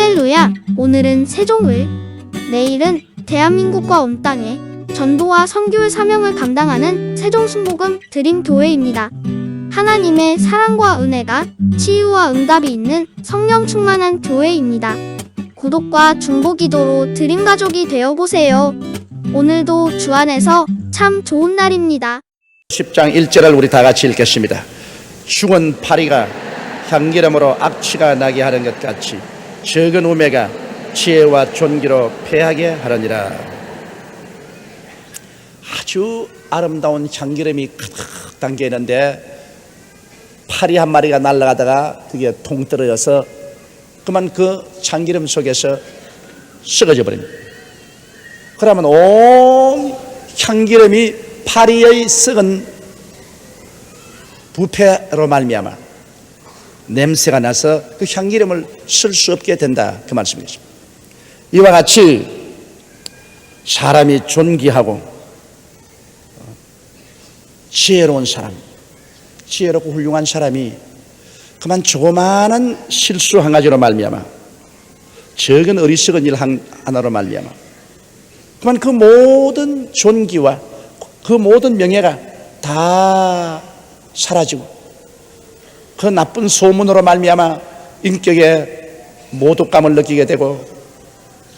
할렐루야! 오늘은 세종을, 내일은 대한민국과 온 땅에 전도와 선교의 사명을 감당하는 세종순복음 드림교회입니다. 하나님의 사랑과 은혜가 치유와 응답이 있는 성령 충만한 교회입니다. 구독과 중보기도로 드림가족이 되어보세요. 오늘도 주 안에서 참 좋은 날입니다. 10장 1절을 우리 다 같이 읽겠습니다. 죽은 파리가 향기름으로 악취가 나게 하는 것 같이 적은 우매가 지혜와 존귀로 패하게 하느니라. 아주 아름다운 향기름이 가득 담겨 있는데 파리 한 마리가 날아가다가 그게 통 떨어져서 그만 그 참기름 속에서 썩어져 버립니다. 그러면 온 향기름이 파리의 썩은 부패로 말미암아 냄새가 나서 그 향기름을 쓸 수 없게 된다, 그 말씀이겠습니다. 이와 같이 사람이 존귀하고 지혜로운 사람, 지혜롭고 훌륭한 사람이 그만 조그마한 실수 한 가지로 말미암아, 적은 어리석은 일 하나로 말미암아 그만 그 모든 존귀와 그 모든 명예가 다 사라지고 그 나쁜 소문으로 말미암아 인격에 모독감을 느끼게 되고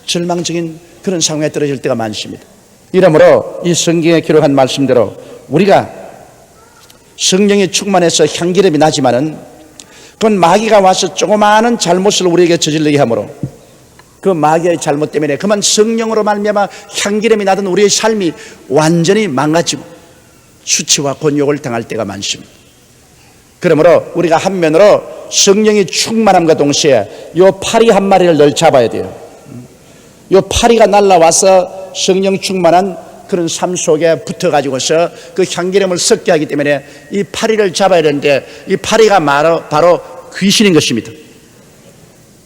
절망적인 그런 상황에 떨어질 때가 많습니다. 이러므로 이 성경에 기록한 말씀대로 우리가 성령이 충만해서 향기름이 나지만은 그건 마귀가 와서 조그마한 잘못을 우리에게 저지르게 하므로 그 마귀의 잘못 때문에 그만 성령으로 말미암아 향기름이 나던 우리의 삶이 완전히 망가지고 수치와 곤욕을 당할 때가 많습니다. 그러므로 우리가 한면으로 성령이 충만함과 동시에 요 파리 한 마리를 늘 잡아야 돼요. 요 파리가 날라와서 성령 충만한 그런 삶 속에 붙어가지고서 그 향기름을 섞게 하기 때문에 이 파리를 잡아야 되는데 이 파리가 바로 귀신인 것입니다.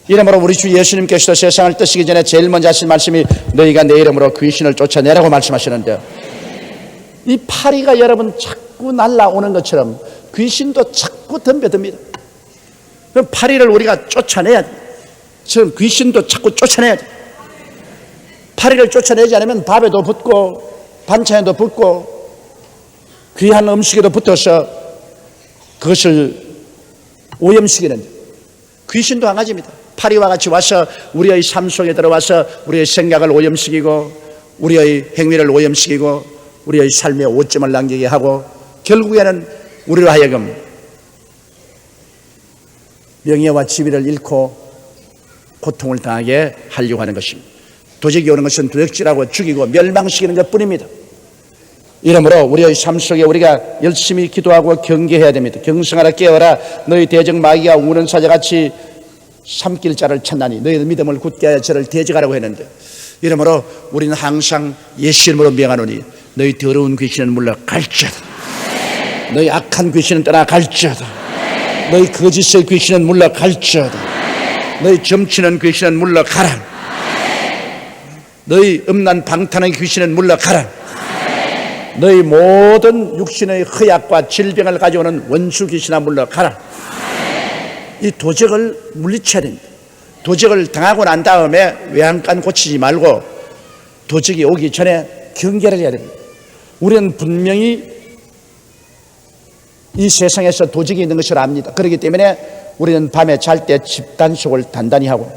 이러므로 우리 주 예수님께서도 세상을 뜨시기 전에 제일 먼저 하신 말씀이 너희가 내 이름으로 귀신을 쫓아내라고 말씀하시는데요. 이 파리가 여러분 자꾸 날라오는 것처럼 귀신도 자꾸 덤벼듭니다. 그럼 파리를 우리가 쫓아내야 돼. 지금 귀신도 자꾸 쫓아내야 돼. 파리를 쫓아내지 않으면 밥에도 붙고 반찬에도 붙고 귀한 음식에도 붙어서 그것을 오염시키는 귀신도 한 가지입니다. 파리와 같이 와서 우리의 삶 속에 들어와서 우리의 생각을 오염시키고 우리의 행위를 오염시키고 우리의 삶에 오점을 남기게 하고 결국에는 우리로 하여금 명예와 지위를 잃고 고통을 당하게 하려고 하는 것입니다. 도적이 오는 것은 도적질하고 죽이고 멸망시키는 것뿐입니다. 이러므로 우리의 삶 속에 우리가 열심히 기도하고 경계해야 됩니다. 경성하라 깨어라 너희 대적 마귀가 우는 사자같이 삼킬 자를 찾나니 너희 믿음을 굳게 하여 저를 대적하라고 했는데 이러므로 우리는 항상 예수 이름으로 명하노니 너희 더러운 귀신은 물러갈지어다. 너희 악한 귀신은 떠나갈지어다. 너희 거짓의 귀신은 물러갈지어다. 너희 점치는 귀신은 물러가라. 너희 음란 방탕의 귀신은 물러가라. 너희 모든 육신의 허약과 질병을 가져오는 원수 귀신아 물러가라. 이 도적을 물리쳐야 됩니다. 도적을 당하고 난 다음에 외양간 고치지 말고 도적이 오기 전에 경계를 해야 됩니다. 우리는 분명히 이 세상에서 도적이 있는 것을 압니다. 그렇기 때문에 우리는 밤에 잘 때 집단속을 단단히 하고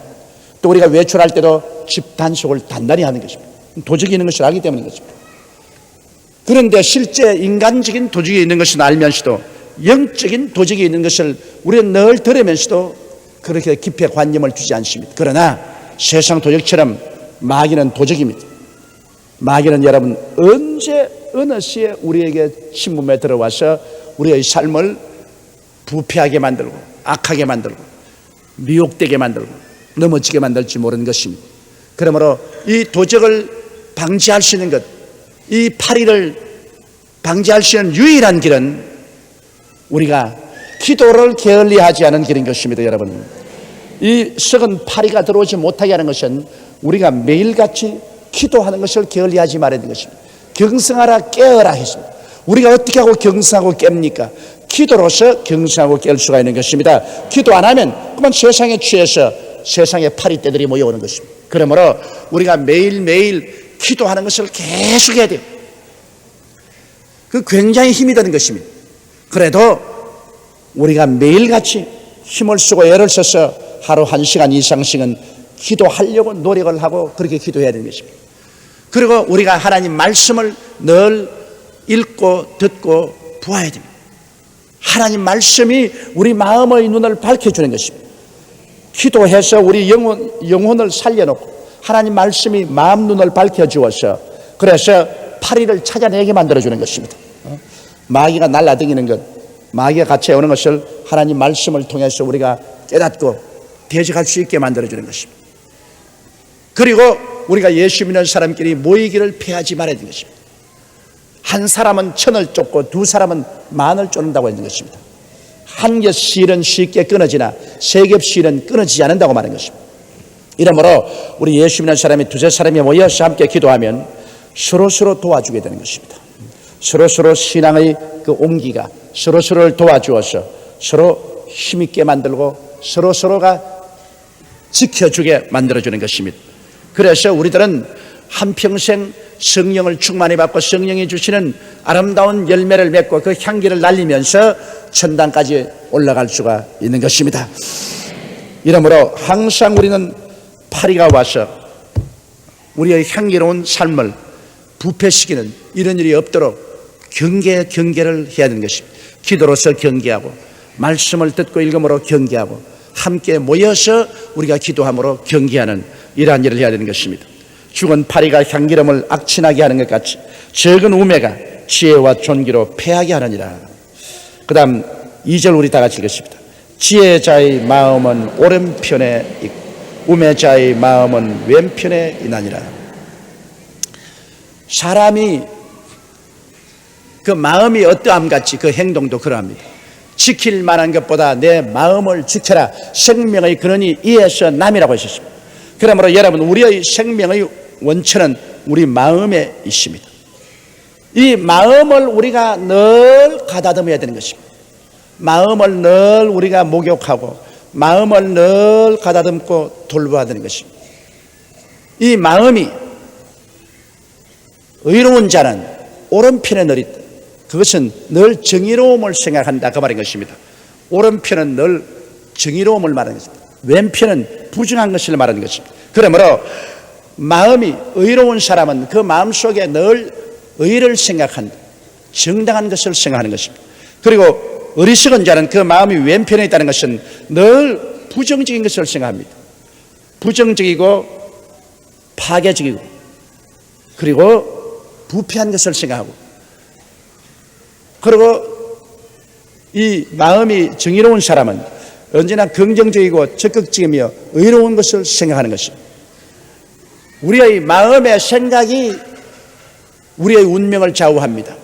또 우리가 외출할 때도 집단속을 단단히 하는 것입니다. 도적이 있는 것을 알기 때문인 것입니다. 그런데 실제 인간적인 도적이 있는 것을 알면서도 영적인 도적이 있는 것을 우리는 늘 들으면서도 그렇게 깊이 관념을 두지 않습니다. 그러나 세상 도적처럼 마귀는 도적입니다. 마귀는 여러분 언제 어느 시에 우리에게 침범에 들어와서 우리의 삶을 부패하게 만들고 악하게 만들고 미혹되게 만들고 넘어지게 만들지 모르는 것입니다. 그러므로 이 도적을 방지할 수 있는 것, 이 파리를 방지할 수 있는 유일한 길은 우리가 기도를 게을리하지 않은 길인 것입니다. 여러분, 이 썩은 파리가 들어오지 못하게 하는 것은 우리가 매일같이 기도하는 것을 게을리하지 말아야 되는 것입니다. 경성하라 깨어라 했습니다. 우리가 어떻게 하고 경성하고 깹니까? 기도로서 경성하고 깰 수가 있는 것입니다. 기도 안 하면 그만 세상에 취해서 세상에 파리떼들이 모여오는 것입니다. 그러므로 우리가 매일매일 기도하는 것을 계속해야 돼요. 그 굉장히 힘이 드는 것입니다. 그래도 우리가 매일같이 힘을 쓰고 애를 써서 하루 1시간 이상씩은 기도하려고 노력을 하고 그렇게 기도해야 되는 것입니다. 그리고 우리가 하나님 말씀을 늘 읽고 듣고 보아야 됩니다. 하나님 말씀이 우리 마음의 눈을 밝혀주는 것입니다. 기도해서 우리 영혼을 살려놓고 하나님 말씀이 마음 눈을 밝혀주어서 그래서 파리를 찾아내게 만들어주는 것입니다. 마귀가 날아다니는 것, 마귀가 같이 오는 것을 하나님 말씀을 통해서 우리가 깨닫고 대적할 수 있게 만들어주는 것입니다. 그리고 우리가 예수 믿는 사람끼리 모이기를 피하지 말아야 되는 것입니다. 한 사람은 1000을 쫓고 두 사람은 10,000을 쫓는다고 하는 것입니다. 한 겹 실은 쉽게 끊어지나 세 겹 실은 끊어지지 않는다고 말하는 것입니다. 이러므로 우리 예수 믿는 사람이 두세 사람이 모여서 함께 기도하면 서로서로 도와주게 되는 것입니다. 서로서로 신앙의 그 온기가 서로서로를 도와주어서 서로 힘있게 만들고 서로서로가 지켜주게 만들어주는 것입니다. 그래서 우리들은 한평생 성령을 충만히 받고 성령이 주시는 아름다운 열매를 맺고 그 향기를 날리면서 천당까지 올라갈 수가 있는 것입니다. 이러므로 항상 우리는 파리가 와서 우리의 향기로운 삶을 부패시키는 이런 일이 없도록 경계를 해야 되는 것입니다. 기도로서 경계하고 말씀을 듣고 읽음으로 경계하고 함께 모여서 우리가 기도함으로 경계하는 이러한 일을 해야 되는 것입니다. 죽은 파리가 향기름을 악취나게 하는 것 같이 적은 우매가 지혜와 존귀로 패하게 하느니라. 그 다음 2절 우리 다 같이 읽겠습니다. 지혜자의 마음은 오른편에 있고 우매자의 마음은 왼편에 있나니라. 사람이 그 마음이 어떠함 같이 그 행동도 그러합니다. 지킬 만한 것보다 내 마음을 지켜라. 생명의 근원이 이에서 남이라고 하셨습니다. 그러므로 여러분, 우리의 생명의 원천은 우리 마음에 있습니다. 이 마음을 우리가 늘 가다듬어야 되는 것입니다. 마음을 늘 우리가 목욕하고 마음을 늘 가다듬고 돌봐야 되는 것입니다. 이 마음이 의로운 자는 오른편에 늘 있다. 그것은 늘 정의로움을 생각한다 그 말인 것입니다. 오른편은 늘 정의로움을 말하는 것입니다. 왼편은 부정한 것을 말하는 것입니다. 그러므로 마음이 의로운 사람은 그 마음속에 늘 의를 생각한다. 정당한 것을 생각하는 것입니다. 그리고 어리석은 자는 그 마음이 왼편에 있다는 것은 늘 부정적인 것을 생각합니다. 부정적이고 파괴적이고 그리고 부패한 것을 생각하고 그리고 이 마음이 정의로운 사람은 언제나 긍정적이고 적극적이며 의로운 것을 생각하는 것입니다. 우리의 마음의 생각이 우리의 운명을 좌우합니다.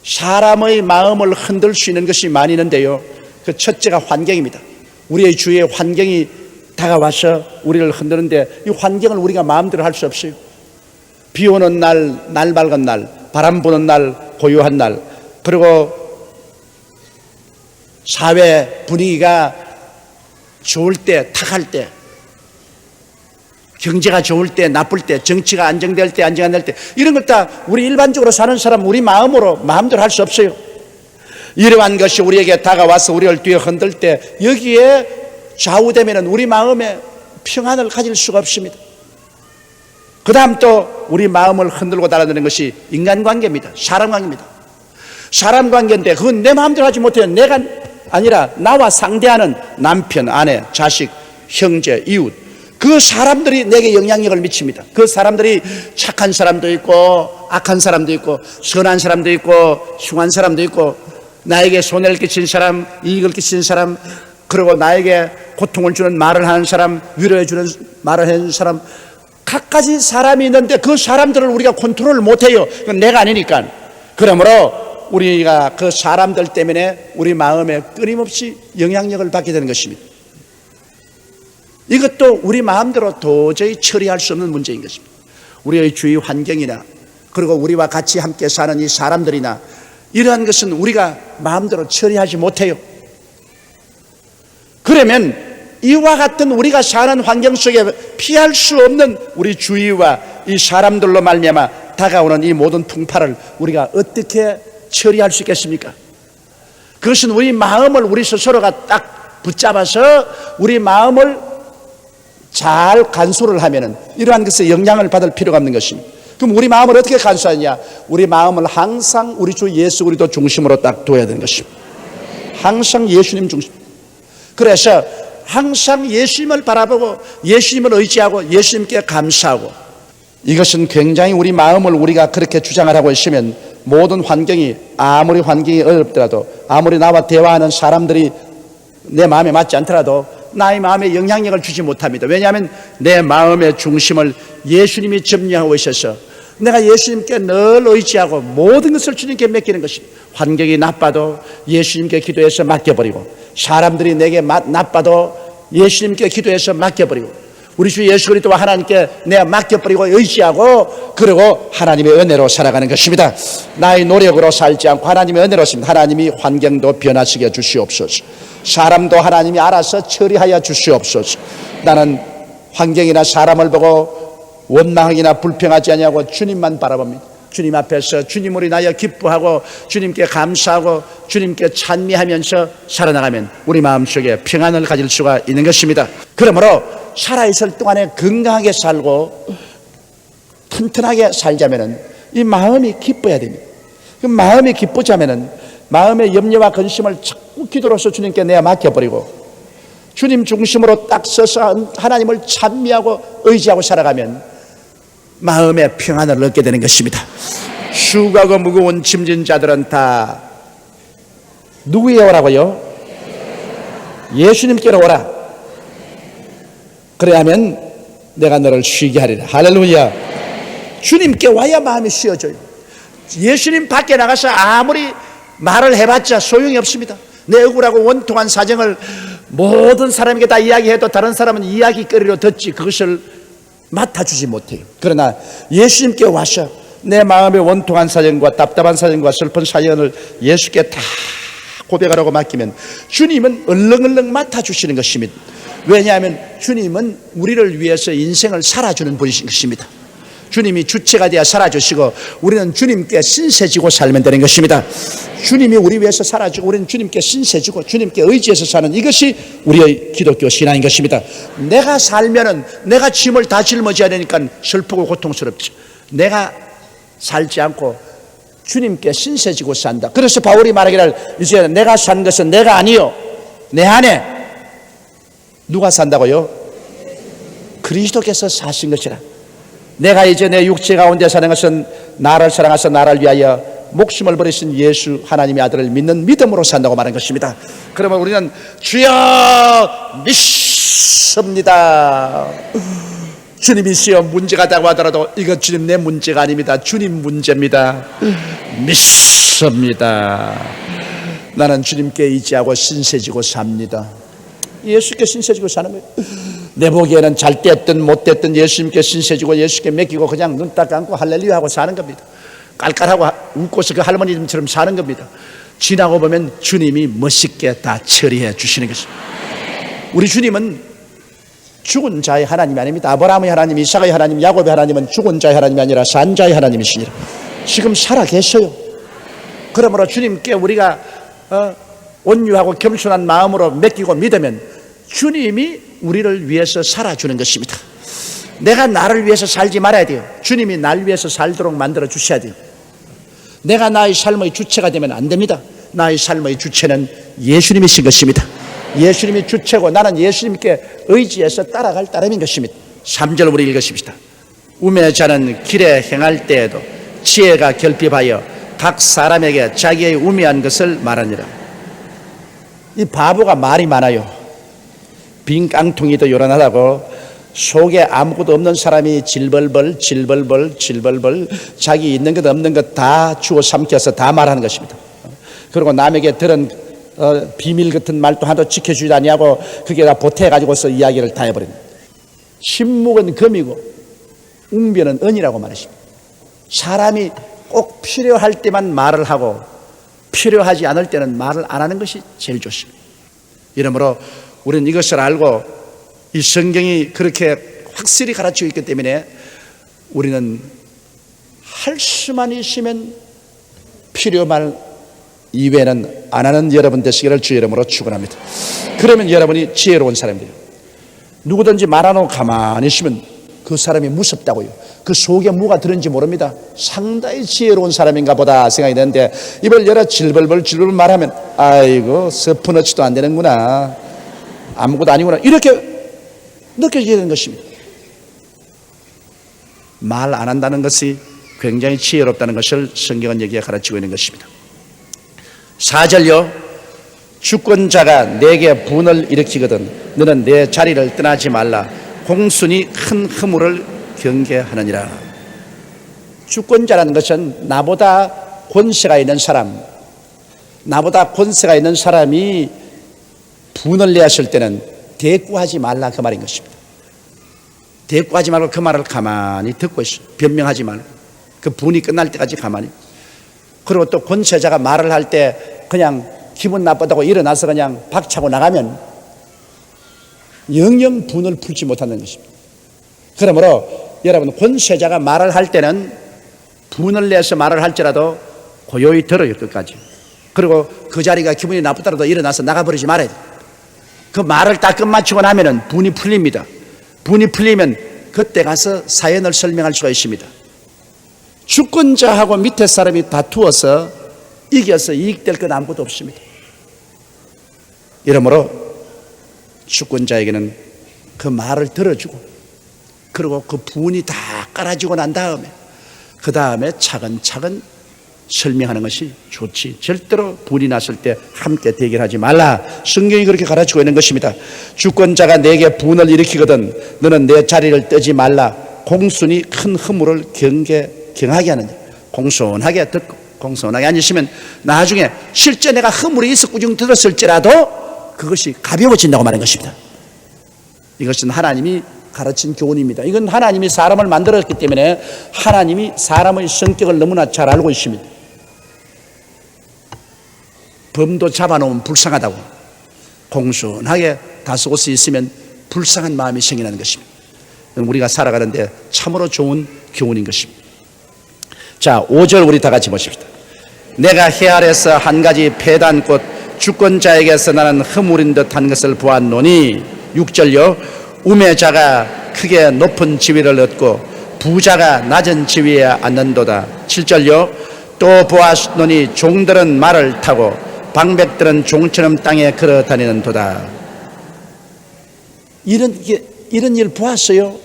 사람의 마음을 흔들 수 있는 것이 많이 있는데요, 그 첫째가 환경입니다. 우리의 주위에 환경이 다가와서 우리를 흔드는데 이 환경을 우리가 마음대로 할 수 없어요. 비 오는 날, 날 밝은 날, 바람 부는 날, 고요한 날, 그리고 사회 분위기가 좋을 때, 탁할 때, 경제가 좋을 때, 나쁠 때, 정치가 안정될 때, 안정 안 될 때, 이런 것 다 우리 일반적으로 사는 사람 우리 마음대로 할 수 없어요. 이러한 것이 우리에게 다가와서 우리를 뒤에 흔들 때 여기에 좌우되면 우리 마음에 평안을 가질 수가 없습니다. 그 다음 또 우리 마음을 흔들고 달아드는 것이 인간관계입니다. 사람관계입니다. 사람관계인데 그건 내 마음대로 하지 못해요. 내가 아니라 나와 상대하는 남편, 아내, 자식, 형제, 이웃, 그 사람들이 내게 영향력을 미칩니다. 그 사람들이 착한 사람도 있고 악한 사람도 있고 선한 사람도 있고 흉한 사람도 있고 나에게 손해를 끼친 사람, 이익을 끼친 사람, 그리고 나에게 고통을 주는 말을 하는 사람, 위로해 주는 말을 해주는 사람, 각가지 사람이 있는데 그 사람들을 우리가 컨트롤을 못해요. 그건 내가 아니니까. 그러므로 우리가 그 사람들 때문에 우리 마음에 끊임없이 영향력을 받게 되는 것입니다. 이것도 우리 마음대로 도저히 처리할 수 없는 문제인 것입니다. 우리의 주위 환경이나 그리고 우리와 같이 함께 사는 이 사람들이나 이러한 것은 우리가 마음대로 처리하지 못해요. 그러면 이와 같은 우리가 사는 환경 속에 피할 수 없는 우리 주위와 이 사람들로 말미암아 다가오는 이 모든 풍파를 우리가 어떻게 처리할 수 있겠습니까? 그것은 우리 마음을 우리 스스로가 딱 붙잡아서 우리 마음을 잘 간수를 하면은 이러한 것에 영향을 받을 필요가 없는 것입니다. 그럼 우리 마음을 어떻게 간수하냐? 우리 마음을 항상 우리 주 예수 그리스도 중심으로 딱 둬야 되는 것입니다. 항상 예수님 중심. 그래서 항상 예수님을 바라보고 예수님을 의지하고 예수님께 감사하고, 이것은 굉장히 우리 마음을 우리가 그렇게 주장을 하고 있으면 모든 환경이, 아무리 환경이 어렵더라도, 아무리 나와 대화하는 사람들이 내 마음에 맞지 않더라도 나의 마음에 영향력을 주지 못합니다. 왜냐하면 내 마음의 중심을 예수님이 점령하고 있어서 내가 예수님께 늘 의지하고 모든 것을 주님께 맡기는 것입니다. 환경이 나빠도 예수님께 기도해서 맡겨버리고, 사람들이 내게 나빠도 예수님께 기도해서 맡겨버리고, 우리 주 예수 그리스도와 하나님께 내가 맡겨버리고 의지하고, 그리고 하나님의 은혜로 살아가는 것입니다. 나의 노력으로 살지 않고 하나님의 은혜로 씁니다. 하나님이 환경도 변화시켜 주시옵소서. 사람도 하나님이 알아서 처리하여 주시옵소서. 나는 환경이나 사람을 보고 원망하기나 불평하지 아니하고 주님만 바라봅니다. 주님 앞에서 주님으로 인하여 기뻐하고 주님께 감사하고 주님께 찬미하면서 살아나가면 우리 마음속에 평안을 가질 수가 있는 것입니다. 그러므로 살아있을 동안에 건강하게 살고 튼튼하게 살자면 이 마음이 기뻐야 됩니다. 그 마음이 기쁘자면 마음의 염려와 근심을 자꾸 기도로서 주님께 내어 맡겨버리고 주님 중심으로 딱 서서 하나님을 찬미하고 의지하고 살아가면 마음의 평안을 얻게 되는 것입니다. 수고하고 무거운 짐진 자들은 다 누구에 오라고요? 예수님께로 오라. 그래야면 내가 너를 쉬게 하리라. 할렐루야. 주님께 와야 마음이 쉬어져요. 예수님 밖에 나가서 아무리 말을 해봤자 소용이 없습니다. 내 억울하고 원통한 사정을 모든 사람에게 다 이야기해도 다른 사람은 이야기거리로 듣지 그것을 맡아주지 못해요. 그러나 예수님께 와서 내 마음의 원통한 사정과 답답한 사정과 슬픈 사연을 예수께 다 고백하라고 맡기면 주님은 얼렁얼렁 맡아주시는 것입니다. 왜냐하면 주님은 우리를 위해서 인생을 살아주는 분이신 것입니다. 주님이 주체가 되어 살아주시고 우리는 주님께 신세지고 살면 되는 것입니다. 주님이 우리 위해서 살아주고 우리는 주님께 신세지고 주님께 의지해서 사는 이것이 우리의 기독교 신앙인 것입니다. 내가 살면은 내가 짐을 다 짊어져야 되니까 슬프고 고통스럽죠. 내가 살지 않고 주님께 신세지고 산다. 그래서 바울이 말하기를 이제 내가 산 것은 내가 아니요 내 안에 누가 산다고요? 그리스도께서 사신 것이라. 내가 이제 내 육체 가운데 사는 것은 나를 사랑하사 나를 위하여 목숨을 버리신 예수 하나님의 아들을 믿는 믿음으로 산다고 말한 것입니다. 그러면 우리는 주여 믿습니다. 주님이시여 문제가 있다고 하더라도 이건 주님 내 문제가 아닙니다. 주님 문제입니다. 믿습니다. 나는 주님께 의지하고 신세지고 삽니다. 예수께 신세지고 사는 거예요. 내 보기에는 잘 됐든 못 됐든 예수님께 신세지고 예수께 맡기고 그냥 눈 딱 감고 할렐루야 하고 사는 겁니다. 깔깔하고 웃고서 그 할머니처럼 사는 겁니다. 지나고 보면 주님이 멋있게 다 처리해 주시는 것입니다. 우리 주님은 죽은 자의 하나님이 아닙니다. 아브라함의 하나님, 이삭의 하나님, 야곱의 하나님은 죽은 자의 하나님이 아니라 산 자의 하나님이시니라. 지금 살아 계셔요. 그러므로 주님께 우리가 온유하고 겸손한 마음으로 맡기고 믿으면 주님이 우리를 위해서 살아주는 것입니다. 내가 나를 위해서 살지 말아야 돼요. 주님이 날 위해서 살도록 만들어 주셔야 돼요. 내가 나의 삶의 주체가 되면 안 됩니다. 나의 삶의 주체는 예수님이신 것입니다. 예수님이 주체고 나는 예수님께 의지해서 따라갈 따름인 것입니다. 3절 우리 읽으십시다. 우매 자는 길에 행할 때에도 지혜가 결핍하여 각 사람에게 자기의 우매한 것을 말하니라. 이 바보가 말이 많아요. 빈 깡통이도 요란하다고 속에 아무것도 없는 사람이 질벌벌 자기 있는 것 없는 것 다 주워 삼켜서 다 말하는 것입니다. 그리고 남에게 들은 비밀 같은 말도 하나도 지켜주지 아니하고 그게 다 보태가지고서 이야기를 다 해버립니다. 침묵은 금이고 웅변은 은이라고 말했습니다. 사람이 꼭 필요할 때만 말을 하고 필요하지 않을 때는 말을 안 하는 것이 제일 좋습니다. 이러므로 우리는 이것을 알고 이 성경이 그렇게 확실히 가르치고 있기 때문에 우리는 할 수만 있으면 필요말 이외에는 안 하는 여러분 되시기를 주의 이름으로 축원합니다. 그러면 여러분이 지혜로운 사람들이에요. 누구든지 말 안 하고 가만히 있으면 그 사람이 무섭다고요. 그 속에 뭐가 들은지 모릅니다. 상당히 지혜로운 사람인가 보다 생각이 드는데 입을 열어 질벌벌 말하면 아이고 서푼어치도 안 되는구나, 아무것도 아니구나, 이렇게 느껴지게 되는 것입니다. 말 안 한다는 것이 굉장히 지혜롭다는 것을 성경은 여기에 가르치고 있는 것입니다. 4절요. 주권자가 내게 분을 일으키거든 너는 내 자리를 떠나지 말라. 공순이 큰 허물을 경계하느니라. 주권자라는 것은 나보다 권세가 있는 사람, 나보다 권세가 있는 사람이 분을 내었을 때는 대꾸하지 말라, 그 말인 것입니다. 대꾸하지 말고 그 말을 가만히 듣고 있어. 변명하지 말고 그 분이 끝날 때까지 가만히. 그리고 또 권세자가 말을 할 때 그냥 기분 나쁘다고 일어나서 그냥 박차고 나가면 영영 분을 풀지 못하는 것입니다. 그러므로 여러분, 권세자가 말을 할 때는 분을 내서 말을 할지라도 고요히 들어요, 끝까지. 그리고 그 자리가 기분이 나쁘더라도 일어나서 나가버리지 말아야 돼요. 그 말을 딱 끝마치고 나면은 분이 풀립니다. 분이 풀리면 그때 가서 사연을 설명할 수가 있습니다. 주권자하고 밑에 사람이 다투어서 이겨서 이익될 건 아무것도 없습니다. 이러므로 주권자에게는 그 말을 들어주고 그리고 그 분이 다 깔아지고 난 다음에 그 다음에 차근차근 설명하는 것이 좋지. 절대로 분이 났을 때 함께 대결하지 말라. 성경이 그렇게 가르치고 있는 것입니다. 주권자가 내게 분을 일으키거든 너는 내 자리를 뜨지 말라. 공순이 큰 허물을 경하게 하느냐. 공손하게 듣고 공손하게 앉으시면 나중에 실제 내가 허물이 있어 꾸중 들었을지라도 그것이 가벼워진다고 말하는 것입니다. 이것은 하나님이 가르친 교훈입니다. 이건 하나님이 사람을 만들었기 때문에 하나님이 사람의 성격을 너무나 잘 알고 있습니다. 범도 잡아놓으면 불쌍하다고 공손하게 다스릴 수 있으면 불쌍한 마음이 생기는 것입니다. 우리가 살아가는데 참으로 좋은 교훈인 것입니다. 자, 5절 우리 다 같이 보십시다. 내가 해 아래서 한 가지 패단꽃 주권자에게서 나는 허물인 듯한 것을 보았노니. 6절요. 우매자가 크게 높은 지위를 얻고 부자가 낮은 지위에 앉는도다. 7절요. 또 보았노니 종들은 말을 타고 방백들은 종처럼 땅에 걸어 다니는도다. 이런 일 보았어요?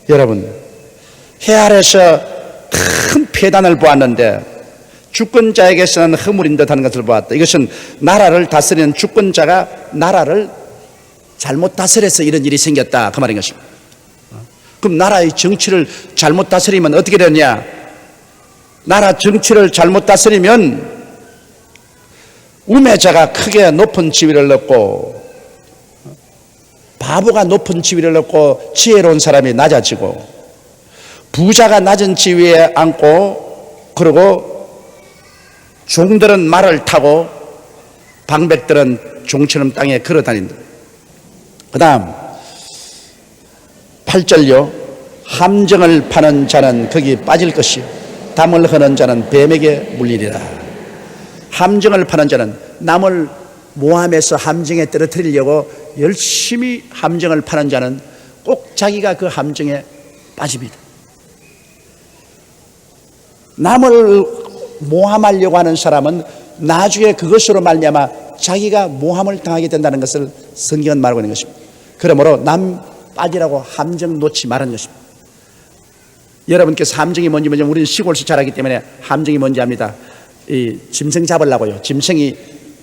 여러분, 해 아래서 큰 폐단을 보았는데 주권자에게서는 허물인 듯한 것을 보았다. 이것은 나라를 다스리는 주권자가 나라를 잘못 다스려서 이런 일이 생겼다, 그 말인 것입니다. 그럼 나라의 정치를 잘못 다스리면 어떻게 되느냐? 나라 정치를 잘못 다스리면 우매자가 크게 높은 지위를 얻고 바보가 높은 지위를 얻고 지혜로운 사람이 낮아지고 부자가 낮은 지위에 앉고 그리고 종들은 말을 타고 방백들은 종처럼 땅에 걸어 다닌다. 그 다음 8절요. 함정을 파는 자는 거기 빠질 것이요 담을 허는 자는 뱀에게 물리리라. 함정을 파는 자는 남을 모함해서 함정에 떨어뜨리려고 열심히 함정을 파는 자는 꼭 자기가 그 함정에 빠집니다. 남을 모함하려고 하는 사람은 나중에 그것으로 말미암아 자기가 모함을 당하게 된다는 것을 성경은 말하고 있는 것입니다. 그러므로 남 빠지라고 함정 놓지 말라는 것입니다. 여러분께서 함정이 뭔지 우리는 시골에서 자라기 때문에 함정이 뭔지 압니다. 이 짐승 잡으려고요. 짐승이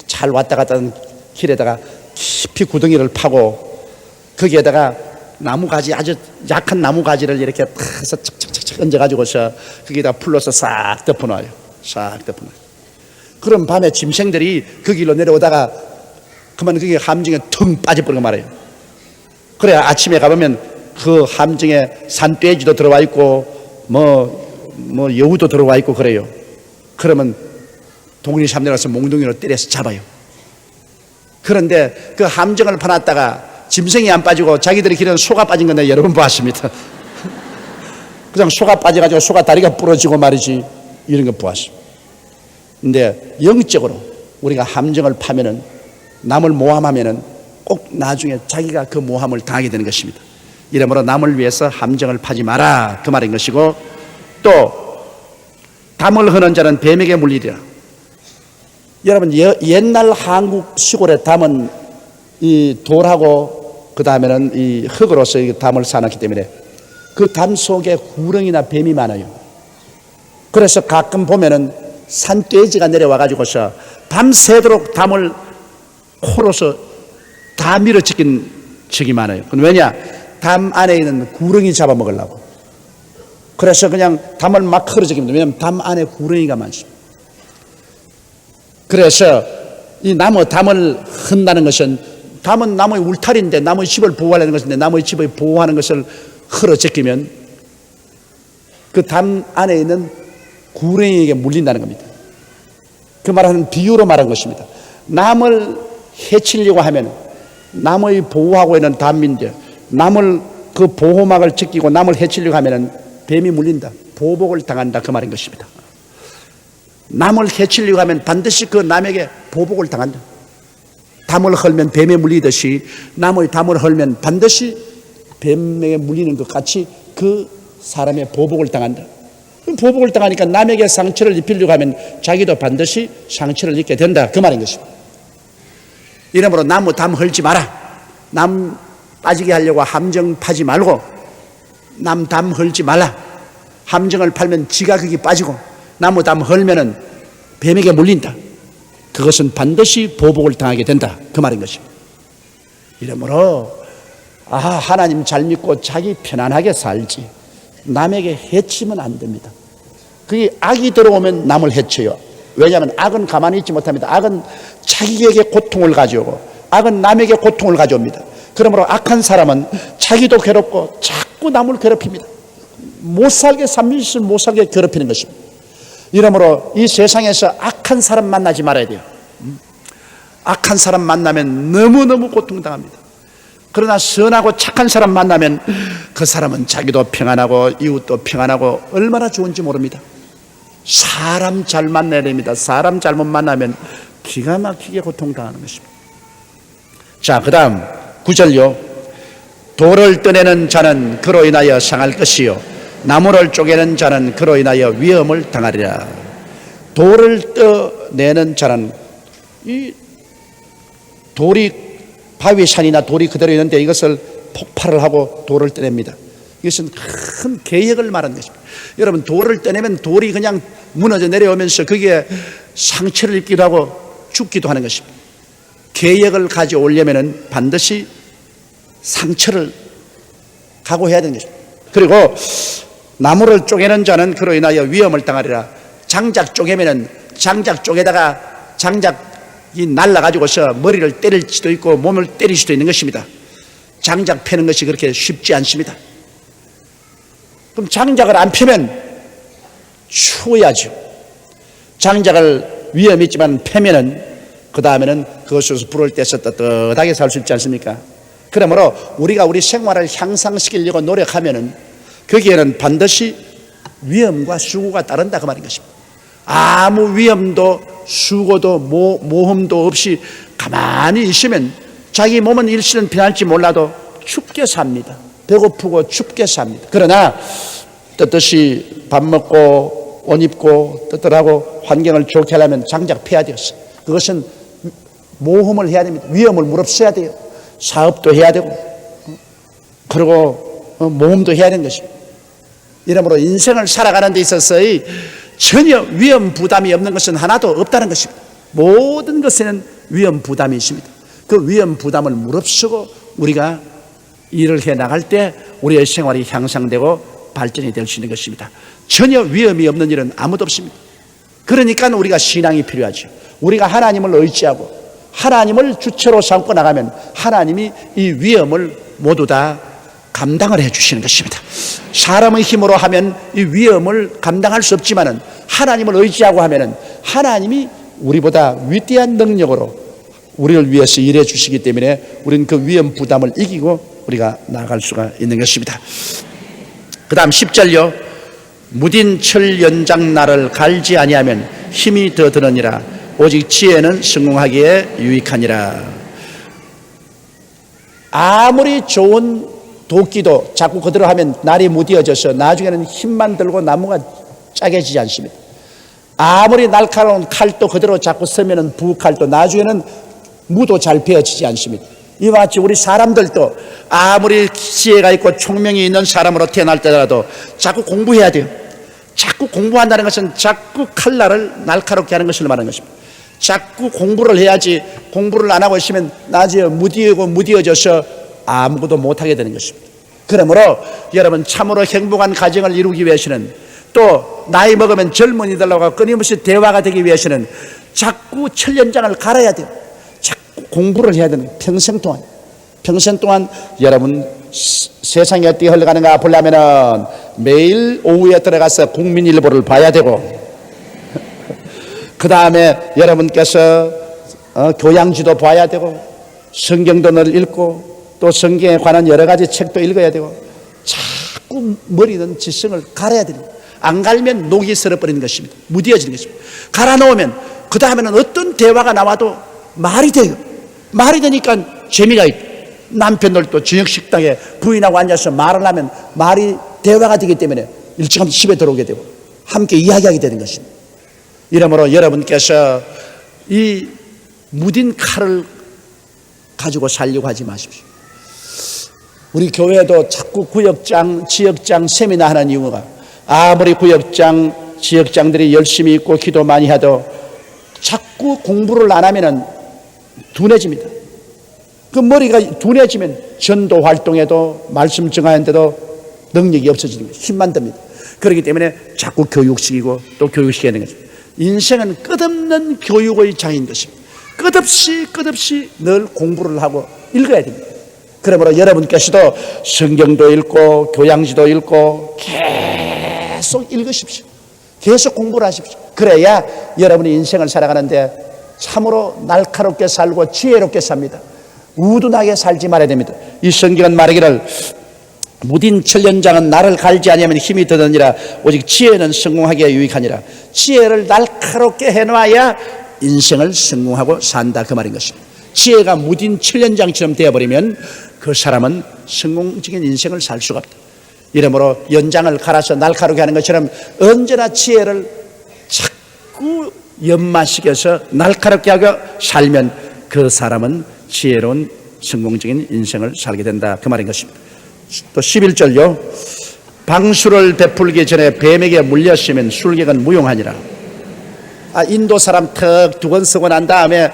잘 왔다 갔다 하는 길에다가 깊이 구덩이를 파고 거기에다가 나무가지, 아주 약한 나무가지를 이렇게 파서 착착착착 얹어가지고서 거기에다 풀로서 싹 덮어놔요. 싹 덮어놔요. 그럼 밤에 짐승들이 그 길로 내려오다가 그만 그게 함정에 퉁 빠져버리고 말아요. 그래야 아침에 가보면 그 함정에 산돼지도 들어와 있고 뭐 여우도 들어와 있고 그래요. 그러면 동리 삼녀 가서 몽둥이로 때려서 잡아요. 그런데 그 함정을 파놨다가 짐승이 안 빠지고 자기들이 기르는 소가 빠진 건데 여러 번 보았습니다. 그냥 소가 빠져가지고 소가 다리가 부러지고 말이지, 이런 거 보았습니다. 근데 영적으로 우리가 함정을 파면은, 남을 모함하면은 꼭 나중에 자기가 그 모함을 당하게 되는 것입니다. 이러므로 남을 위해서 함정을 파지 마라, 그 말인 것이고, 또 담을 허는 자는 뱀에게 물리리라. 여러분, 옛날 한국 시골의 담은 이 돌하고 그 다음에는 이 흙으로서 이 담을 쌓았기 때문에 그 담 속에 구렁이나 뱀이 많아요. 그래서 가끔 보면은 산돼지가 내려와가지고서 밤새도록 담을 코로서 다 밀어찍힌 적이 많아요. 왜냐? 담 안에 있는 구렁이 잡아먹으려고. 그래서 그냥 담을 막 흐르적입니다. 왜냐하면 담 안에 구렁이가 많습니다. 그래서 이 담을 흔다는 것은, 담은 나무의 울타리인데 나무의 집을 보호하려는 것인데, 나무의 집을 보호하는 것을 흐르적이면 그 담 안에 있는 구렁이에게 물린다는 겁니다. 그 말하는 비유로 말한 것입니다. 남을 해치려고 하면, 남의 보호하고 있는 담인데 남을 그 보호막을 지키고 남을 해치려고 하면 뱀이 물린다, 보복을 당한다, 그 말인 것입니다. 남을 해치려고 하면 반드시 그 남에게 보복을 당한다. 담을 헐면 뱀에 물리듯이 남의 담을 헐면 반드시 뱀에게 물리는 것 같이 그 사람의 보복을 당한다. 보복을 당하니까 남에게 상처를 입히려고 하면 자기도 반드시 상처를 입게 된다, 그 말인 것입니다. 이러므로 나무 담 헐지 마라. 남 빠지게 하려고 함정 파지 말고, 남 담 헐지 말라. 함정을 팔면 지가 거기 빠지고, 나무 담 헐면은 뱀에게 물린다. 그것은 반드시 보복을 당하게 된다, 그 말인 것입니다. 이러므로 하나님 잘 믿고 자기 편안하게 살지, 남에게 해치면 안 됩니다. 그게 악이 들어오면 남을 해쳐요. 왜냐하면 악은 가만히 있지 못합니다. 악은 자기에게 고통을 가져오고, 악은 남에게 고통을 가져옵니다. 그러므로 악한 사람은 자기도 괴롭고 자꾸 남을 괴롭힙니다. 못살게, 삼일씩 못살게 괴롭히는 것입니다. 이러므로 이 세상에서 악한 사람 만나지 말아야 돼요. 악한 사람 만나면 너무너무 고통당합니다. 그러나 선하고 착한 사람 만나면 그 사람은 자기도 평안하고 이웃도 평안하고 얼마나 좋은지 모릅니다. 사람 잘 만나야 됩니다. 사람 잘못 만나면 기가 막히게 고통당하는 것입니다. 자, 그 다음 9절요. 돌을 떠내는 자는 그로 인하여 상할 것이요, 나무를 쪼개는 자는 그로 인하여 위험을 당하리라. 돌을 떠내는 자는, 이 돌이 바위산이나 돌이 그대로 있는데 이것을 폭발을 하고 돌을 떠냅니다. 이것은 큰 계획을 말하는 것입니다. 여러분, 돌을 떠내면 돌이 그냥 무너져 내려오면서 거기에 상처를 입기도 하고 죽기도 하는 것입니다. 계획을 가져오려면 반드시 상처를 각오해야 되는 것입니다. 그리고 나무를 쪼개는 자는 그로 인하여 위험을 당하리라. 장작 쪼개면은 장작 쪽에다가 장작이 날라가지고서 머리를 때릴 수도 있고 몸을 때릴 수도 있는 것입니다. 장작 패는 것이 그렇게 쉽지 않습니다. 그럼 장작을 안 펴면 추워야죠. 장작을 위험이 있지만 패면은 그 다음에는 그것에서 불을 떼서 떳떳하게 살 수 있지 않습니까? 그러므로 우리가 우리 생활을 향상시키려고 노력하면은 거기에는 반드시 위험과 수고가 따른다, 그 말인 것입니다. 아무 위험도 수고도 모험도 없이 가만히 있으면 자기 몸은 일시는 편할지 몰라도 춥게 삽니다. 배고프고 춥게 삽니다. 그러나 떳떳이 밥 먹고 옷 입고 떳떳하고 환경을 좋게 하려면 장작 펴야 되었어요. 그것은 모험을 해야 됩니다. 위험을 무릅써야 돼요. 사업도 해야 되고, 그리고 모험도 해야 되는 것입니다. 이러므로 인생을 살아가는 데 있어서의 전혀 위험 부담이 없는 것은 하나도 없다는 것입니다. 모든 것에는 위험 부담이 있습니다. 그 위험 부담을 무릅쓰고 우리가 일을 해 나갈 때 우리의 생활이 향상되고 발전이 될 수 있는 것입니다. 전혀 위험이 없는 일은 아무도 없습니다. 그러니까 우리가 신앙이 필요하죠. 우리가 하나님을 의지하고 하나님을 주체로 삼고 나가면 하나님이 이 위험을 모두 다 감당을 해 주시는 것입니다. 사람의 힘으로 하면 이 위험을 감당할 수 없지만은 하나님을 의지하고 하면은 하나님이 우리보다 위대한 능력으로 우리를 위해서 일해 주시기 때문에 우리는 그 위험 부담을 이기고 우리가 나아갈 수가 있는 것입니다. 그 다음 10절요. 무딘 철 연장 나를 갈지 아니하면 힘이 더 드느니라. 오직 지혜는 성공하기에 유익하니라. 아무리 좋은 도끼도 자꾸 그대로 하면 날이 무뎌져서 나중에는 힘만 들고 나무가 짜게지지 않습니다. 아무리 날카로운 칼도 그대로 자꾸 쓰면은 부칼도 나중에는 무도 잘 베어지지 않습니다. 이와 같이 우리 사람들도 아무리 지혜가 있고 총명이 있는 사람으로 태어날 때라도 자꾸 공부해야 돼요. 자꾸 공부한다는 것은 자꾸 칼날을 날카롭게 하는 것을 말하는 것입니다. 자꾸 공부를 해야지 공부를 안 하고 있으면 나중에 무디어져서 아무것도 못하게 되는 것입니다. 그러므로 여러분 참으로 행복한 가정을 이루기 위해서는 또 나이 먹으면 젊은이들하고 끊임없이 대화가 되기 위해서는 자꾸 철연장을 갈아야 돼요. 자꾸 공부를 해야 되는 평생 동안 여러분 세상이 어떻게 흘러가는가 보려면은 매일 오후에 들어가서 국민일보를 봐야 되고 그 다음에 여러분께서 교양지도 봐야 되고 성경도 늘 읽고 또 성경에 관한 여러 가지 책도 읽어야 되고 자꾸 머리는 지성을 갈아야 됩니다. 안 갈면 녹이 쓸어버리는 것입니다. 무뎌지는 것입니다. 갈아 놓으면 그 다음에는 어떤 대화가 나와도 말이 돼요. 말이 되니까 재미가 있고 남편들도 저녁 식당에 부인하고 앉아서 말을 하면 말이 대화가 되기 때문에 일찌감치 집에 들어오게 되고 함께 이야기하게 되는 것입니다. 이러므로 여러분께서 이 무딘 칼을 가지고 살려고 하지 마십시오. 우리 교회도 자꾸 구역장, 지역장 세미나 하는 이유가 아무리 구역장, 지역장들이 열심히 있고 기도 많이 해도 자꾸 공부를 안 하면 둔해집니다. 그 머리가 둔해지면 전도 활동에도 말씀 증하는데도 능력이 없어지는 거예요. 힘만 듭니다. 그렇기 때문에 자꾸 교육시키고 또 교육시켜야 하는 거죠. 인생은 끝없는 교육의 장인 것입니다. 끝없이 늘 공부를 하고 읽어야 됩니다. 그러므로 여러분께서도 성경도 읽고 교양지도 읽고 계속 읽으십시오. 계속 공부를 하십시오. 그래야 여러분이 인생을 살아가는데 참으로 날카롭게 살고 지혜롭게 삽니다. 우둔하게 살지 말아야 됩니다. 이 성경은 말하기를 무딘 철연장은 나를 갈지 아니하면 힘이 더느니라. 오직 지혜는 성공하기에 유익하니라. 지혜를 날카롭게 해놔야 인생을 성공하고 산다 그 말인 것입니다. 지혜가 무딘 철연장처럼 되어버리면 그 사람은 성공적인 인생을 살 수가 없다. 이러므로 연장을 갈아서 날카롭게 하는 것처럼 언제나 지혜를 자꾸 연마시켜서 날카롭게 하고 살면 그 사람은 지혜로운 성공적인 인생을 살게 된다 그 말인 것입니다. 또 11절요. 방수를 베풀기 전에 뱀에게 물렸으면 술객은 무용하니라. 인도 사람 턱 두번 쓰고 난 다음에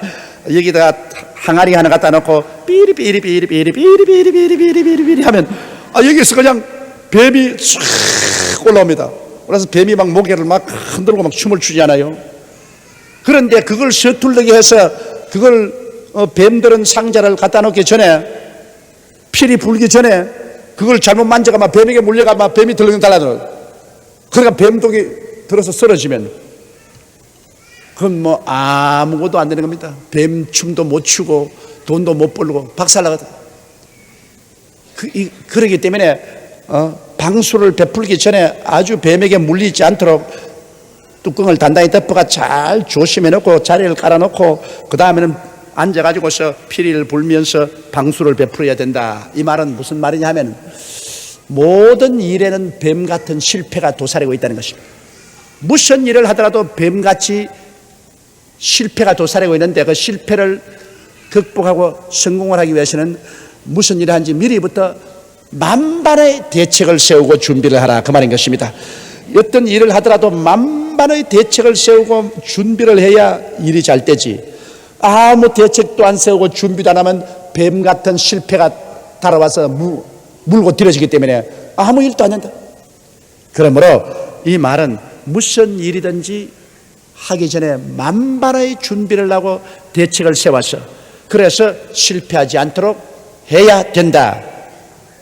여기다가 항아리 하나 갖다 놓고 삐리삐리삐리삐리삐리삐리삐리삐리삐리 하면 여기서 그냥 뱀이 쫙 올라옵니다. 그래서 뱀이 막 모개를 막 흔들고 막 춤을 추잖아요. 그런데 그걸 서툴르게 해서 그걸 뱀들은 상자를 갖다 놓기 전에 필이 불기 전에 그걸 잘못 만져가면 뱀에게 물려가면 뱀이 덜렁 달라들어요. 그러니까 뱀독이 들어서 쓰러지면 그건 뭐 아무것도 안 되는 겁니다. 뱀춤도 못 추고 돈도 못 벌고 박살나거든. 그러기 때문에 방수를 베풀기 전에 아주 뱀에게 물리지 않도록 뚜껑을 단단히 덮어가 잘 조심해 놓고 자리를 깔아 놓고 그 다음에는 앉아가지고서 피리를 불면서 방수를 베풀어야 된다. 이 말은 무슨 말이냐 하면 모든 일에는 뱀 같은 실패가 도사리고 있다는 것입니다. 무슨 일을 하더라도 뱀같이 실패가 도사리고 있는데 그 실패를 극복하고 성공을 하기 위해서는 무슨 일을 하는지 미리부터 만반의 대책을 세우고 준비를 하라 그 말인 것입니다. 어떤 일을 하더라도 만반의 대책을 세우고 준비를 해야 일이 잘 되지. 아무 대책도 안 세우고 준비도 안 하면 뱀 같은 실패가 달아와서 물고 들어지기 때문에 아무 일도 안 한다. 그러므로 이 말은 무슨 일이든지 하기 전에 만반의 준비를 하고 대책을 세워서 그래서 실패하지 않도록 해야 된다.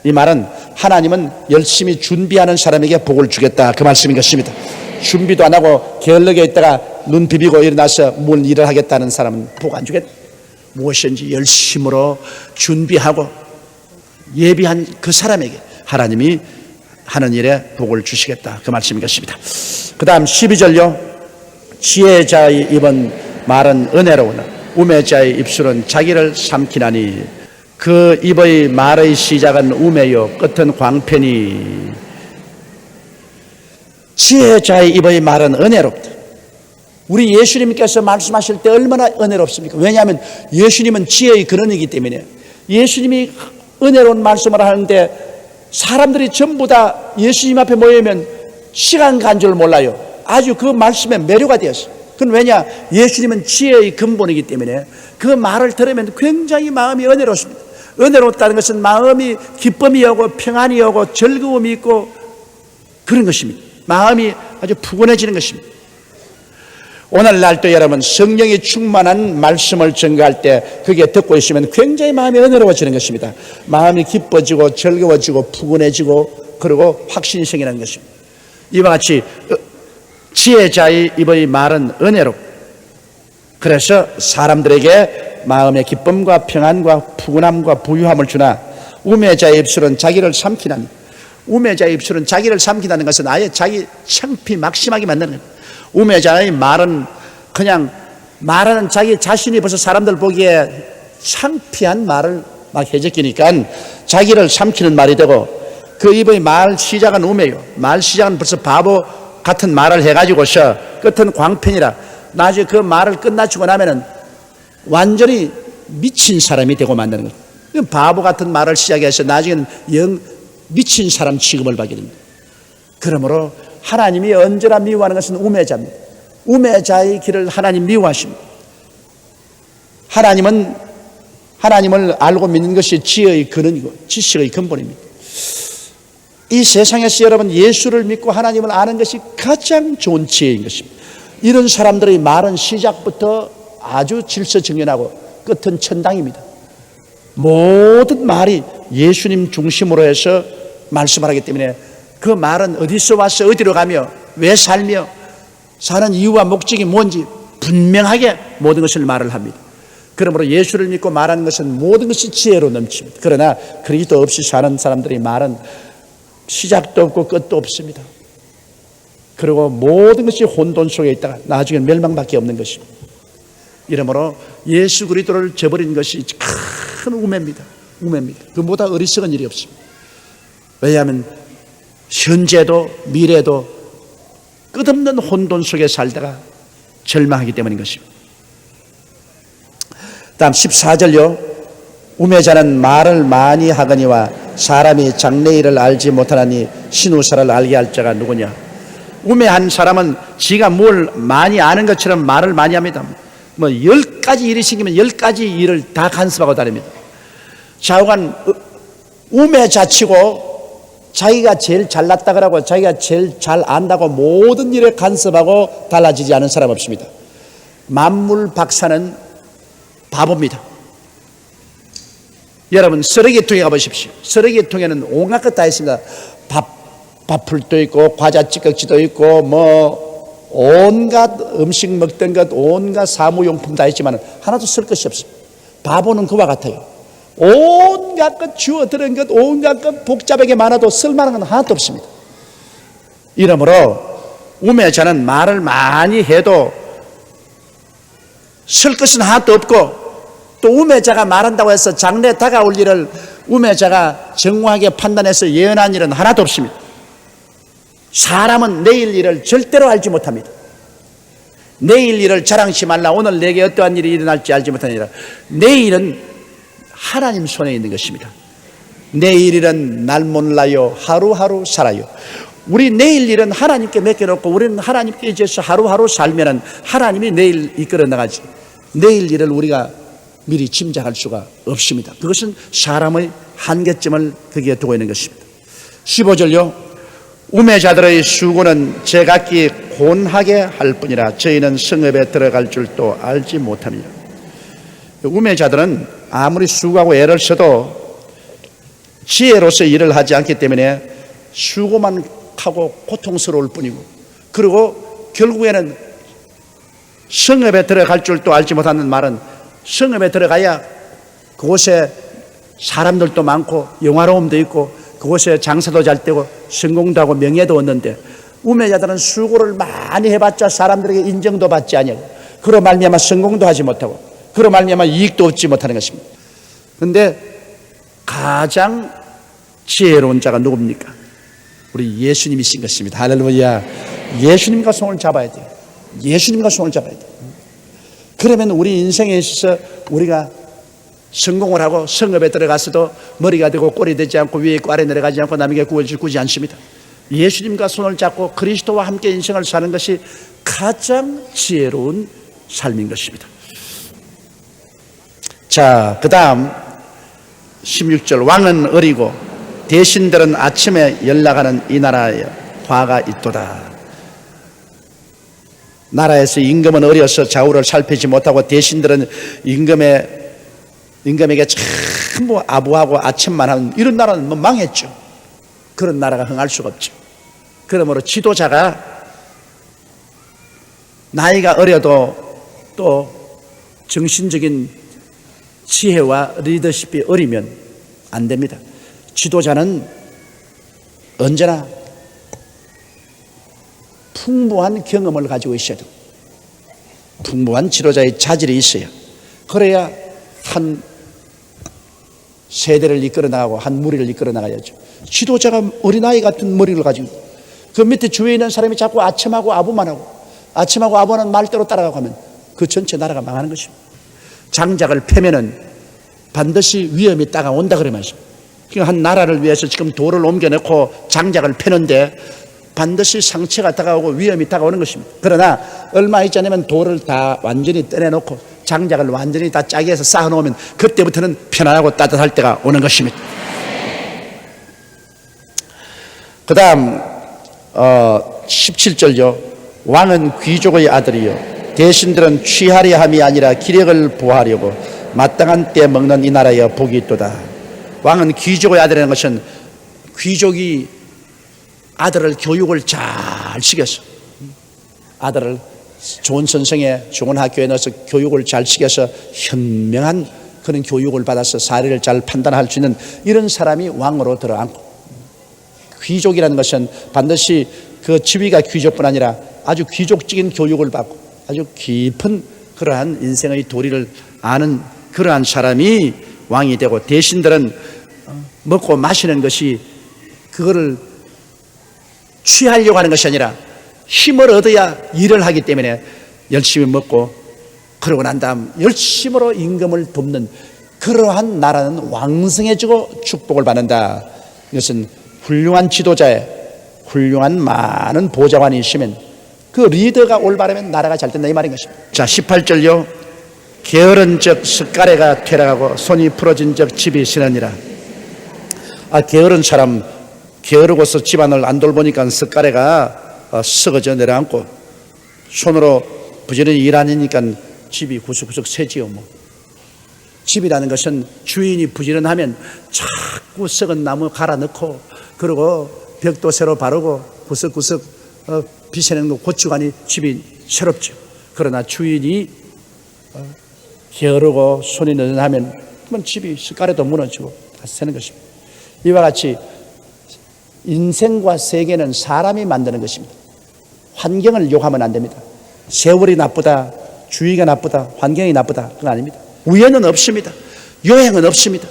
이 말은 하나님은 열심히 준비하는 사람에게 복을 주겠다 그 말씀인 것입니다. 준비도 안 하고 게을르게 있다가 눈 비비고 일어나서 뭘 일을 하겠다는 사람은 복 안 주겠다. 무엇인지 열심으로 준비하고 예비한 그 사람에게 하나님이 하는 일에 복을 주시겠다, 그 말씀인 것입니다. 그 다음 12절요. 지혜자의 입은 말은 은혜로우나 우매자의 입술은 자기를 삼키나니 그 입의 말의 시작은 우매요 끝은 광편이. 지혜자의 입의 말은 은혜롭다. 우리 예수님께서 말씀하실 때 얼마나 은혜롭습니까? 왜냐하면 예수님은 지혜의 근원이기 때문에. 예수님이 은혜로운 말씀을 하는데 사람들이 전부 다 예수님 앞에 모이면 시간 간 줄 몰라요. 아주 그 말씀에 매료가 되었어요. 그건 왜냐? 예수님은 지혜의 근본이기 때문에 그 말을 들으면 굉장히 마음이 은혜롭습니다. 은혜롭다는 것은 마음이 기쁨이 오고 평안이 오고 즐거움이 있고 그런 것입니다. 마음이 아주 푸근해지는 것입니다. 오늘날도 여러분 성령이 충만한 말씀을 전가할 때 그게 듣고 있으면 굉장히 마음이 은혜로워지는 것입니다. 마음이 기뻐지고 즐거워지고 푸근해지고 그리고 확신이 생기는 것입니다. 이와 같이 지혜자의 입의 말은 은혜롭고 그래서 사람들에게 마음의 기쁨과 평안과 푸근함과 부유함을 주나 우매자의 입술은 자기를 삼키나니. 우매자의 입술은 자기를 삼킨다는 것은 아예 자기 창피 막심하게 만드는 거예요. 우매자의 말은 그냥 말하는 자기 자신이 벌써 사람들 보기에 창피한 말을 막 해적기니까 자기를 삼키는 말이 되고 그 입의 말 시작은 우매요. 말 시작은 벌써 바보 같은 말을 해가지고서 끝은 광편이라. 나중에 그 말을 끝마치고 나면은 완전히 미친 사람이 되고 만드는 거예요. 바보 같은 말을 시작해서 나중에는 영 미친 사람 취급을 받게 됩니다. 그러므로 하나님이 언제나 미워하는 것은 우매자입니다. 우매자의 길을 하나님 미워하십니다. 하나님을 알고 믿는 것이 지혜의 근원이고 지식의 근본입니다. 이 세상에서 여러분 예수를 믿고 하나님을 아는 것이 가장 좋은 지혜인 것입니다. 이런 사람들의 말은 시작부터 아주 질서정연하고 끝은 천당입니다. 모든 말이 예수님 중심으로 해서 말씀을 하기 때문에 그 말은 어디서 와서 어디로 가며 왜 살며 사는 이유와 목적이 뭔지 분명하게 모든 것을 말을 합니다. 그러므로 예수를 믿고 말하는 것은 모든 것이 지혜로 넘칩니다. 그러나 그리스도 없이 사는 사람들의 말은 시작도 없고 끝도 없습니다. 그리고 모든 것이 혼돈 속에 있다가 나중에 멸망밖에 없는 것입니다. 이러므로 예수 그리스도를 저버린 것이 큰 우매입니다. 그보다 어리석은 일이 없습니다. 왜냐하면 현재도 미래도 끝없는 혼돈 속에 살다가 절망하기 때문인 것입니다. 다음 14절요. 우매자는 말을 많이 하거니와 사람이 장래일을 알지 못하나니 신우사를 알게 할 자가 누구냐. 우매한 사람은 지가 뭘 많이 아는 것처럼 말을 많이 합니다. 10가지 일이 생기면 10가지 일을 다 간섭하고 다닙니다. 좌우간 우매자치고 자기가 제일 잘났다 그러고 자기가 제일 잘 안다고 모든 일에 간섭하고 달라지지 않은 사람 없습니다. 만물 박사는 바보입니다. 여러분 쓰레기통에 가보십시오. 쓰레기통에는 온갖 것 다 있습니다. 밥풀도 있고 과자 찌꺼기도 있고 온갖 음식 먹던 것 온갖 사무용품 다 있지만 하나도 쓸 것이 없습니다. 바보는 그와 같아요. 온갖 것 주워들은 것 온갖 것 복잡하게 많아도 쓸만한 건 하나도 없습니다. 이러므로 우매자는 말을 많이 해도 쓸 것은 하나도 없고 또 우매자가 말한다고 해서 장래 다가올 일을 우매자가 정확하게 판단해서 예언한 일은 하나도 없습니다. 사람은 내일 일을 절대로 알지 못합니다. 내일 일을 자랑치 말라. 오늘 내게 어떠한 일이 일어날지 알지 못하니라. 내일은 하나님 손에 있는 것입니다. 내일일은 날 몰라요. 하루하루 살아요. 우리 내일 일은 하나님께 맡겨놓고 우리는 하나님께 의지해서 하루하루 살면은 하나님이 내일 이끌어 나가지. 내일 일을 우리가 미리 짐작할 수가 없습니다. 그것은 사람의 한계점을 거기에 두고 있는 것입니다. 15절요. 우매자들의 수고는 제각기 곤하게 할 뿐이라 저희는 성읍에 들어갈 줄도 알지 못합니다. 우매자들은 아무리 수고하고 애를 써도 지혜로서 일을 하지 않기 때문에 수고만 하고 고통스러울 뿐이고 그리고 결국에는 성읍에 들어갈 줄도 알지 못하는 말은 성읍에 들어가야 그곳에 사람들도 많고 영화로움도 있고 그곳에 장사도 잘 되고 성공도 하고 명예도 얻는데 우매자들은 수고를 많이 해봤자 사람들에게 인정도 받지 아니하고 그로 말미암아 성공도 하지 못하고 그로 말미암아 이익도 얻지 못하는 것입니다. 그런데 가장 지혜로운 자가 누굽니까? 우리 예수님이신 것입니다. 할렐루야. 예수님과 손을 잡아야 돼요. 예수님과 손을 잡아야 돼요. 그러면 우리 인생에 있어서 우리가 성공을 하고 성읍에 들어가서도 머리가 되고 꼴이 되지 않고 위에 있고 아래 내려가지 않고 남에게 구원을 구지 않습니다. 예수님과 손을 잡고 그리스도와 함께 인생을 사는 것이 가장 지혜로운 삶인 것입니다. 자, 그 다음 16절 왕은 어리고 대신들은 아침에 연락하는 이 나라에 화가 있도다. 나라에서 임금은 어려서 좌우를 살피지 못하고 대신들은 임금에게 전부 아부하고 아첨만 하는 이런 나라는 뭐 망했죠. 그런 나라가 흥할 수가 없죠. 그러므로 지도자가 나이가 어려도 또 정신적인 지혜와 리더십이 어리면 안 됩니다. 지도자는 언제나 풍부한 경험을 가지고 있어야 돼요. 풍부한 지도자의 자질이 있어야 그래야 한 세대를 이끌어 나가고 한 무리를 이끌어 나가야죠. 지도자가 어린아이 같은 머리를 가지고 그 밑에 주위에 있는 사람이 자꾸 아첨하고 아부만 하고 아첨하고 아부하는 말대로 따라가고 하면 그 전체 나라가 망하는 것입니다. 장작을 패면은 반드시 위험이 다가온다 그러면서 한 나라를 위해서 지금 돌을 옮겨놓고 장작을 패는데 반드시 상처가 다가오고 위험이 다가오는 것입니다. 그러나 얼마 있지 않으면 돌을 다 완전히 떼내놓고 장작을 완전히 다 짜게 해서 쌓아놓으면 그때부터는 편안하고 따뜻할 때가 오는 것입니다. 그 다음 17절요. 왕은 귀족의 아들이요 대신들은 취하려 함이 아니라 기력을 보하려고 마땅한 때 먹는 이 나라에 복이 있도다. 왕은 귀족의 아들이라는 것은 귀족이 아들을 교육을 잘 시켜서 아들을 좋은 선생에 좋은 학교에 넣어서 교육을 잘 시켜서 현명한 그런 교육을 받아서 사례를 잘 판단할 수 있는 이런 사람이 왕으로 들어앉고 귀족이라는 것은 반드시 그 지위가 귀족뿐 아니라 아주 귀족적인 교육을 받고 아주 깊은 그러한 인생의 도리를 아는 그러한 사람이 왕이 되고 대신들은 먹고 마시는 것이 그거를 취하려고 하는 것이 아니라 힘을 얻어야 일을 하기 때문에 열심히 먹고 그러고 난 다음 열심으로 임금을 돕는 그러한 나라는 왕성해지고 축복을 받는다. 이것은 훌륭한 지도자의 훌륭한 많은 보좌관이 있으면 그 리더가 올바르면 나라가 잘 된다 이 말인 것입니다. 자 18절요. 게으른 적 숟가래가 퇴락하고 손이 풀어진 적 집이 시너니라. 게으른 사람 게으르고서 집안을 안 돌보니까 숟가래가 썩어져 내려앉고 손으로 부지런히 일하니까 집이 구석구석 새지요. 뭐. 집이라는 것은 주인이 부지런하면 자꾸 썩은 나무 갈아 넣고 그리고 벽도 새로 바르고 구석구석 비새는 거 고치고 하니 집이 새롭죠. 그러나 주인이 게으르고 손이 느슨하면 집이 숟가래도 무너지고 다 새는 것입니다. 이와 같이 인생과 세계는 사람이 만드는 것입니다. 환경을 욕하면 안 됩니다. 세월이 나쁘다, 주위가 나쁘다, 환경이 나쁘다 그건 아닙니다. 우연은 없습니다. 요행은 없습니다.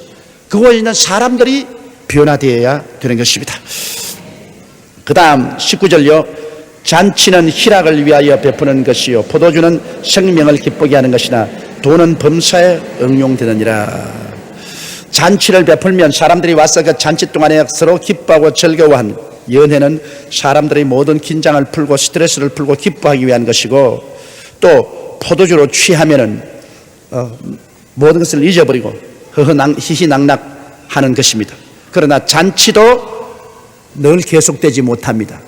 그곳에 있는 사람들이 변화되어야 되는 것입니다. 그 다음 19절요. 잔치는 희락을 위하여 베푸는 것이요 포도주는 생명을 기쁘게 하는 것이나 돈은 범사에 응용되느니라. 잔치를 베풀면 사람들이 와서 그 잔치 동안에 서로 기뻐하고 즐거워하는 연회는 사람들의 모든 긴장을 풀고 스트레스를 풀고 기뻐하기 위한 것이고 또 포도주로 취하면은 모든 것을 잊어버리고 희희낙낙하는 것입니다. 그러나 잔치도 늘 계속되지 못합니다.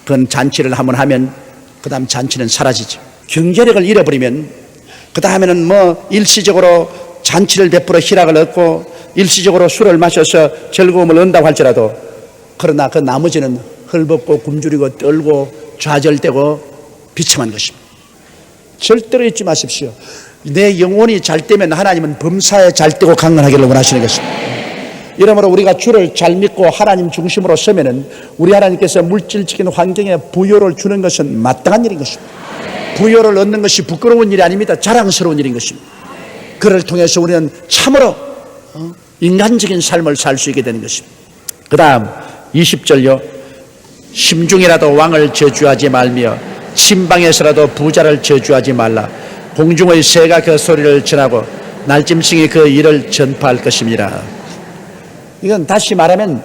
그건 잔치를 한번 하면 그 다음 잔치는 사라지죠. 경제력을 잃어버리면 그 다음에는 일시적으로 잔치를 베풀어 희락을 얻고 일시적으로 술을 마셔서 즐거움을 얻는다고 할지라도 그러나 그 나머지는 헐벗고 굶주리고 떨고 좌절되고 비참한 것입니다. 절대로 잊지 마십시오. 내 영혼이 잘 되면 하나님은 범사에 잘 되고 강건하기를 원하시는 것입니다. 이러므로 우리가 주를 잘 믿고 하나님 중심으로 서면은 우리 하나님께서 물질적인 환경에 부요를 주는 것은 마땅한 일인 것입니다. 부요를 얻는 것이 부끄러운 일이 아닙니다. 자랑스러운 일인 것입니다. 그를 통해서 우리는 참으로 인간적인 삶을 살 수 있게 되는 것입니다. 그 다음 20절요. 심중이라도 왕을 저주하지 말며 침방에서라도 부자를 저주하지 말라. 공중의 새가 그 소리를 전하고 날짐승이 그 일을 전파할 것입니다. 이건 다시 말하면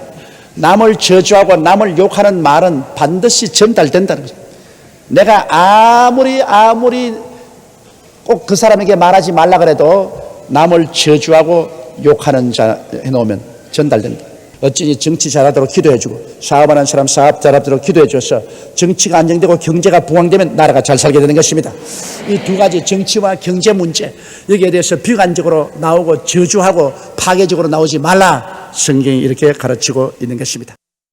남을 저주하고 남을 욕하는 말은 반드시 전달된다는 거죠. 내가 아무리 꼭 그 사람에게 말하지 말라 그래도 남을 저주하고 욕하는 자 해놓으면 전달된다. 어찌니 정치 잘하도록 기도해주고 사업하는 사람 사업 잘하도록 기도해줘서 정치가 안정되고 경제가 부강되면 나라가 잘 살게 되는 것입니다. 이 두 가지 정치와 경제 문제 여기에 대해서 비관적으로 나오고 저주하고 파괴적으로 나오지 말라 성경이 이렇게 가르치고 있는 것입니다.